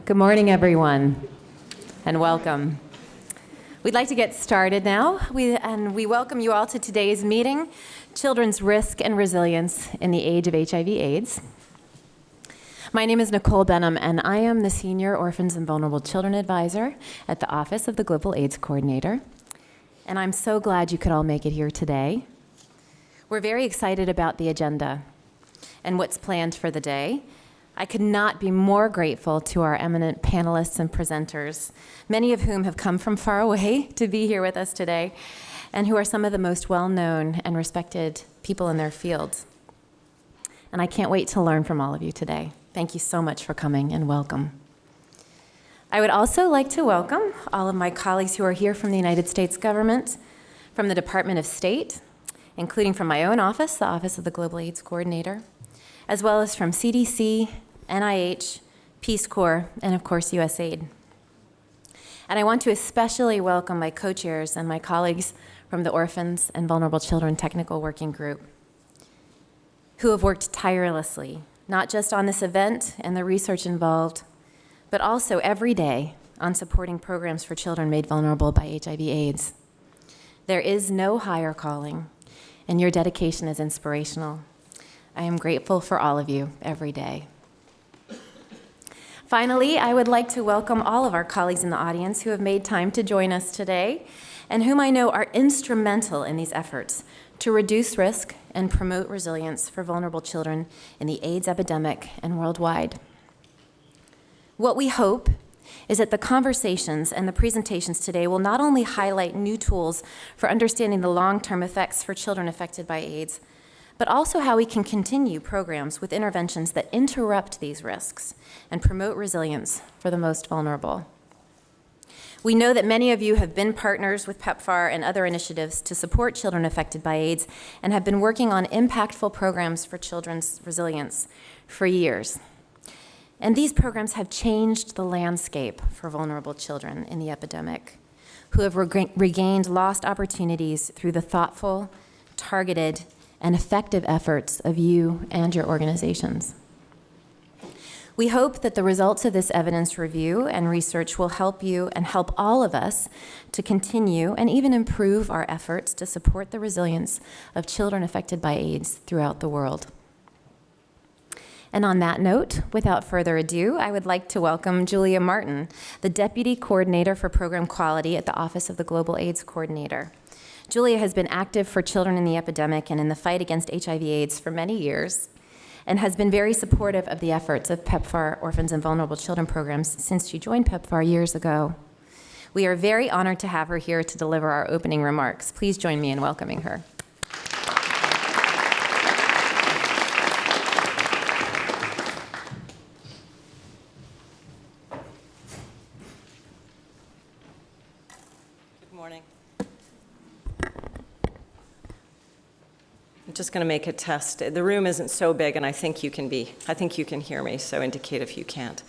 Good morning, everyone, and welcome. We'd like to get started now, we welcome you all to today's meeting, Children's Risk and Resilience in the Age of HIV/AIDS. My name is Nicole Behnam, and I am the Senior Orphans and Vulnerable Children Advisor at the Office of the Global AIDS Coordinator, and I'm so glad you could all make it here today. We're very excited about the agenda and what's planned for the day. I could not be more grateful to our eminent panelists and presenters, many of whom have come from far away to be here with us today, and who are some of the most well-known and respected people in their fields. And I can't wait to learn from all of you today. Thank you so much for coming, and welcome. I would also like to welcome all of my colleagues who are here from the United States government, from the Department of State, including from my own office, the Office of the Global AIDS Coordinator, as well as from CDC, NIH, Peace Corps, and of course USAID. And I want to especially welcome my co-chairs and my colleagues from the Orphans and Vulnerable Children Technical Working Group, who have worked tirelessly, not just on this event and the research involved, but also every day on supporting programs for children made vulnerable by HIV/AIDS. There is no higher calling, and your dedication is inspirational. I am grateful for all of you every day. Finally, I would like to welcome all of our colleagues in the audience who have made time to join us today and whom I know are instrumental in these efforts to reduce risk and promote resilience for vulnerable children in the AIDS epidemic and worldwide. What we hope is that the conversations and the presentations today will not only highlight new tools for understanding the long-term effects for children affected by AIDS, but also how we can continue programs with interventions that interrupt these risks and promote resilience for the most vulnerable. We know that many of you have been partners with PEPFAR and other initiatives to support children affected by AIDS and have been working on impactful programs for children's resilience for years. And these programs have changed the landscape for vulnerable children in the epidemic, who have regained lost opportunities through the thoughtful, targeted, and effective efforts of you and your organizations. We hope that the results of this evidence review and research will help you and help all of us to continue and even improve our efforts to support the resilience of children affected by AIDS throughout the world. And on that note, without further ado, I would like to welcome Julia Martin, the Deputy Coordinator for Program Quality at the Office of the Global AIDS Coordinator. Julia has been active for children in the epidemic and in the fight against HIV/AIDS for many years, and has been very supportive of the efforts of PEPFAR Orphans and Vulnerable Children programs since she joined PEPFAR years ago. We are very honored to have her here to deliver our opening remarks. Please join me in welcoming her. Just going to make a test. The room isn't so big, and I think you can hear me, so indicate if you can't.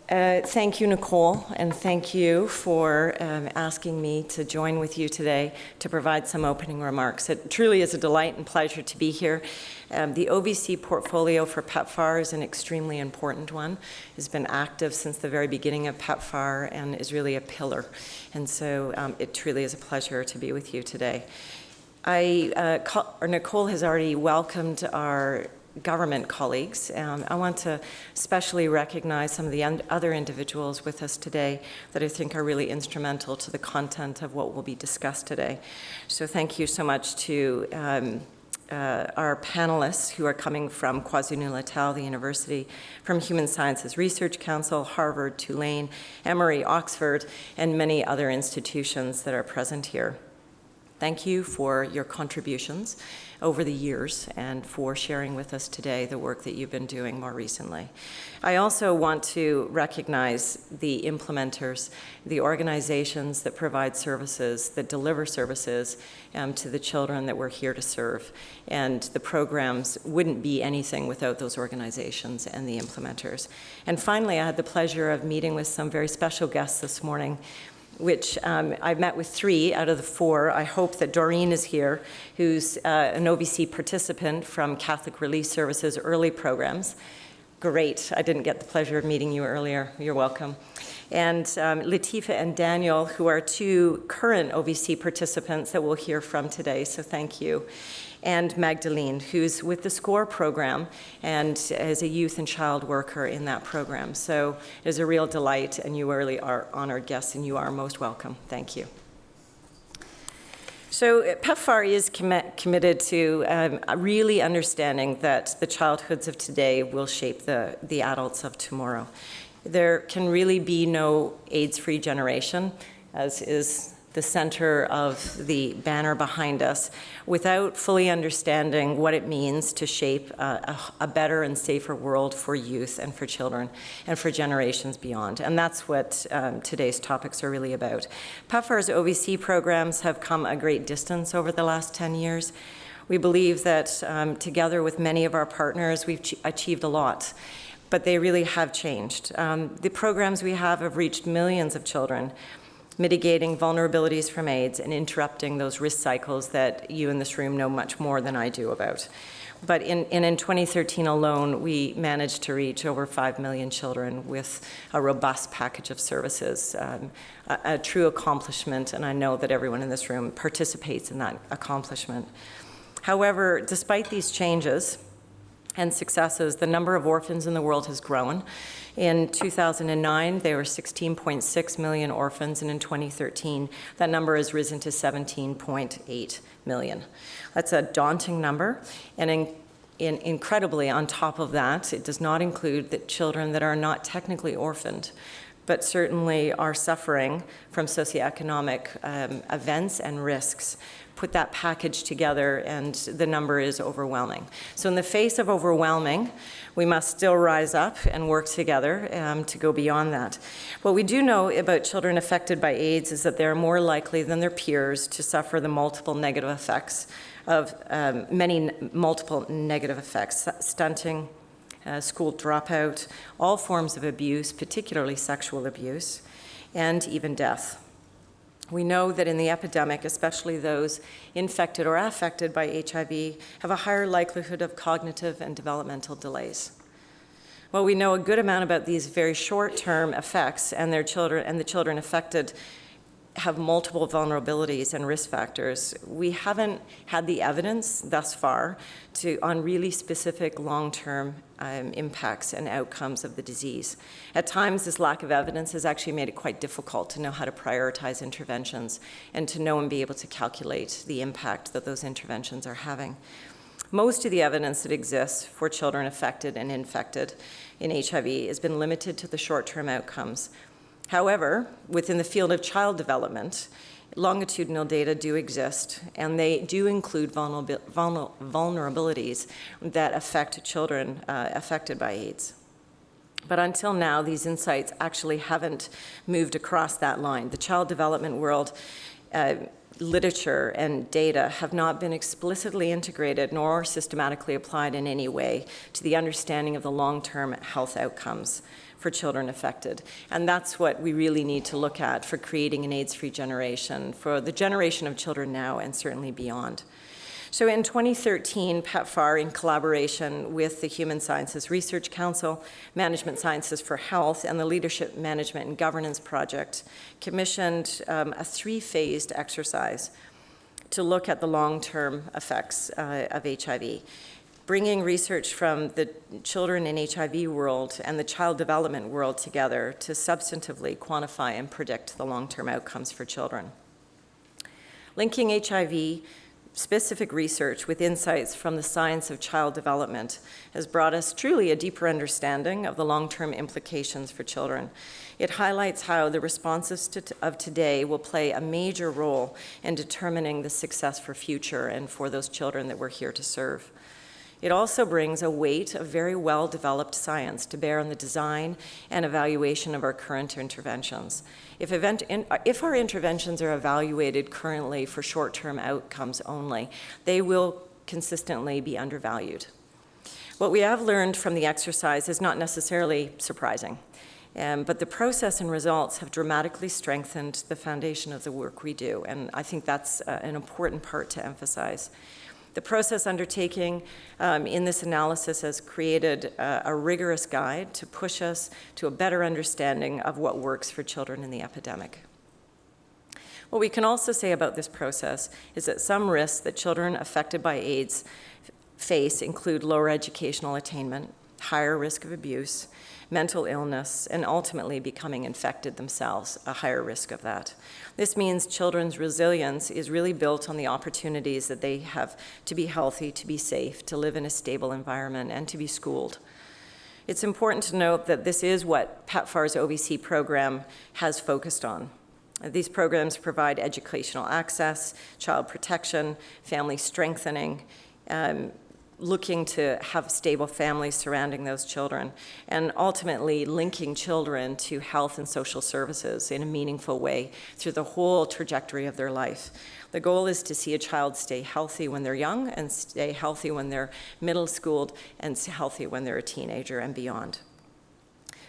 Thank you, Nicole, and thank you for asking me to join with you today to provide some opening remarks. It truly is a delight and pleasure to be here. The OVC portfolio for PEPFAR is an extremely important one. It has been active since the very beginning of PEPFAR and is really a pillar. And so it truly is a pleasure to be with you today. Nicole has already welcomed our government colleagues. I want to especially recognize some of the other individuals with us today that I think are really instrumental to the content of what will be discussed today. So thank you so much to our panelists who are coming from KwaZulu-Natal, the university, from Human Sciences Research Council, Harvard, Tulane, Emory, Oxford, and many other institutions that are present here. Thank you for your contributions over the years and for sharing with us today the work that you've been doing more recently. I also want to recognize the implementers, the organizations that provide services, that deliver services to the children that we're here to serve. And the programs wouldn't be anything without those organizations and the implementers. And finally, I had the pleasure of meeting with some very special guests this morning, which I've met with 3 out of the 4. I hope that Doreen is here, who's an OVC participant from Catholic Relief Services early programs. Great. I didn't get the pleasure of meeting you earlier. You're welcome. And Latifa and Daniel, who are two current OVC participants that we'll hear from today, so thank you. And Magdalene, who's with the SCORE program and is a youth and child worker in that program. So it is a real delight, and you really are honored guests, and you are most welcome. Thank you. So PEPFAR is committed to really understanding that the childhoods of today will shape the adults of tomorrow. There can really be no AIDS-free generation, as is the center of the banner behind us, without fully understanding what it means to shape a better and safer world for youth and for children and for generations beyond. And that's what today's topics are really about. PEPFAR's OVC programs have come a great distance over the last 10 years. We believe that together with many of our partners, we've achieved a lot, but they really have changed. The programs we have reached millions of children, mitigating vulnerabilities from AIDS and interrupting those risk cycles that you in this room know much more than I do about. But in 2013 alone, we managed to reach over 5 million children with a robust package of services, a true accomplishment, and I know that everyone in this room participates in that accomplishment. However, despite these changes and successes, the number of orphans in the world has grown. In 2009, there were 16.6 million orphans, and in 2013, that number has risen to 17.8 million. That's a daunting number, and incredibly, on top of that, it does not include the children that are not technically orphaned, but certainly are suffering from socioeconomic events and risks. Put that package together, and the number is overwhelming. So in the face of overwhelming, we must still rise up and work together to go beyond that. What we do know about children affected by AIDS is that they're more likely than their peers to suffer the multiple negative effects of multiple negative effects, stunting, school dropout, all forms of abuse, particularly sexual abuse, and even death. We know that in the epidemic, especially those infected or affected by HIV, have a higher likelihood of cognitive and developmental delays. Well, we know a good amount about these very short-term effects, and the children affected have multiple vulnerabilities and risk factors. We haven't had the evidence thus far on really specific long-term impacts and outcomes of the disease. At times, this lack of evidence has actually made it quite difficult to know how to prioritize interventions and to know and be able to calculate the impact that those interventions are having. Most of the evidence that exists for children affected and infected in HIV has been limited to the short-term outcomes. However, within the field of child development, longitudinal data do exist, and they do include vulnerabilities that affect children affected by AIDS. But until now, these insights actually haven't moved across that line. The child development world literature and data have not been explicitly integrated nor systematically applied in any way to the understanding of the long-term health outcomes for children affected. And that's what we really need to look at for creating an AIDS-free generation, for the generation of children now and certainly beyond. So in 2013, PEPFAR, in collaboration with the Human Sciences Research Council, Management Sciences for Health, and the Leadership Management and Governance Project, commissioned a three-phased exercise to look at the long-term effects of HIV, bringing research from the children in HIV world and the child development world together to substantively quantify and predict the long-term outcomes for children. Linking HIV specific research with insights from the science of child development has brought us truly a deeper understanding of the long-term implications for children. It highlights how the responses of today will play a major role in determining the success for future and for those children that we're here to serve. It also brings a weight of very well-developed science to bear on the design and evaluation of our current interventions. If our interventions are evaluated currently for short-term outcomes only, they will consistently be undervalued. What we have learned from the exercise is not necessarily surprising, but the process and results have dramatically strengthened the foundation of the work we do, and I think that's an important part to emphasize. The process undertaking in this analysis has created a rigorous guide to push us to a better understanding of what works for children in the epidemic. What we can also say about this process is that some risks that children affected by AIDS face include lower educational attainment, higher risk of abuse, mental illness, and ultimately becoming infected themselves, a higher risk of that. This means children's resilience is really built on the opportunities that they have to be healthy, to be safe, to live in a stable environment, and to be schooled. It's important to note that this is what PEPFAR's OVC program has focused on. These programs provide educational access, child protection, family strengthening, looking to have stable families surrounding those children, and ultimately linking children to health and social services in a meaningful way through the whole trajectory of their life. The goal is to see a child stay healthy when they're young and stay healthy when they're middle schooled and healthy when they're a teenager and beyond.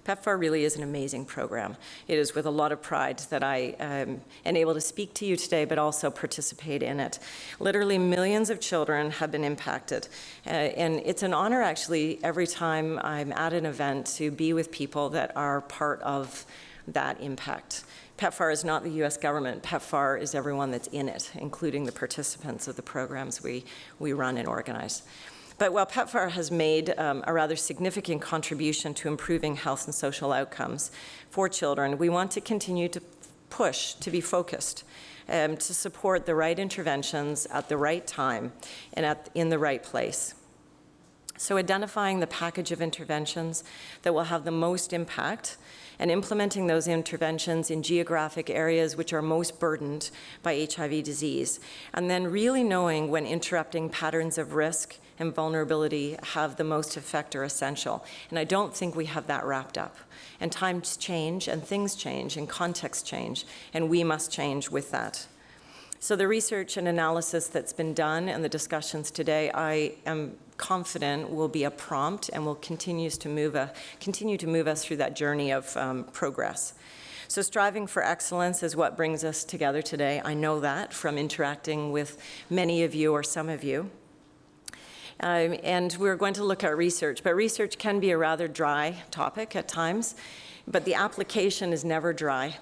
PEPFAR really is an amazing program. It is with a lot of pride that I am able to speak to you today, but also participate in it. Literally millions of children have been impacted. And it's an honor, actually, every time I'm at an event to be with people that are part of that impact. PEPFAR is not the US government. PEPFAR is everyone that's in it, including the participants of the programs we run and organize. But while PEPFAR has made a rather significant contribution to improving health and social outcomes for children, we want to continue to push to be focused, to support the right interventions at the right time and in the right place. So identifying the package of interventions that will have the most impact and implementing those interventions in geographic areas which are most burdened by HIV disease, and then really knowing when interrupting patterns of risk and vulnerability have the most effect are essential. And I don't think we have that wrapped up. And times change, and things change, and contexts change, and we must change with that. So the research and analysis that's been done and the discussions today, I am confident will be a prompt and will continue to move us through that journey of progress. So striving for excellence is what brings us together today. I know that from interacting with many of you or some of you. And we're going to look at research, but research can be a rather dry topic at times, but the application is never dry.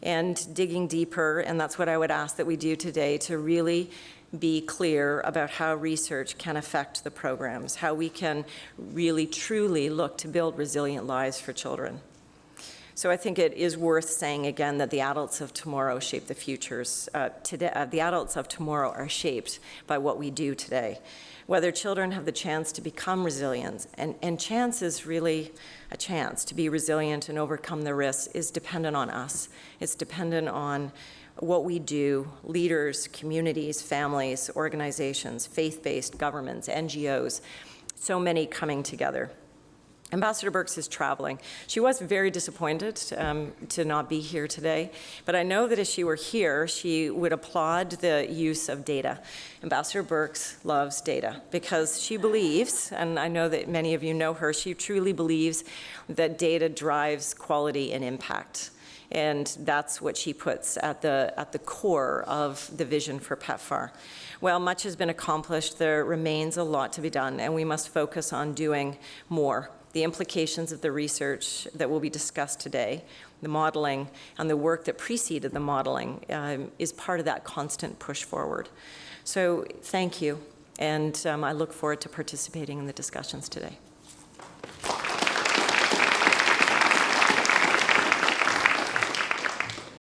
And digging deeper, and that's what I would ask that we do today, to really be clear about how research can affect the programs, how we can really truly look to build resilient lives for children. So I think it is worth saying again that the adults of tomorrow shape the futures. The adults of tomorrow are shaped by what we do today. Whether children have the chance to become resilient, and chance is really a chance to be resilient and overcome the risks, is dependent on us. It's dependent on what we do, leaders, communities, families, organizations, faith-based governments, NGOs, so many coming together. Ambassador Birx is traveling. She was very disappointed to not be here today, but I know that if she were here, she would applaud the use of data. Ambassador Birx loves data because she believes, and I know that many of you know her, she truly believes that data drives quality and impact. And that's what she puts at the core of the vision for PEPFAR. While much has been accomplished, there remains a lot to be done, and we must focus on doing more. The implications of the research that will be discussed today, the modeling, and the work that preceded the modeling is part of that constant push forward. So thank you, and I look forward to participating in the discussions today.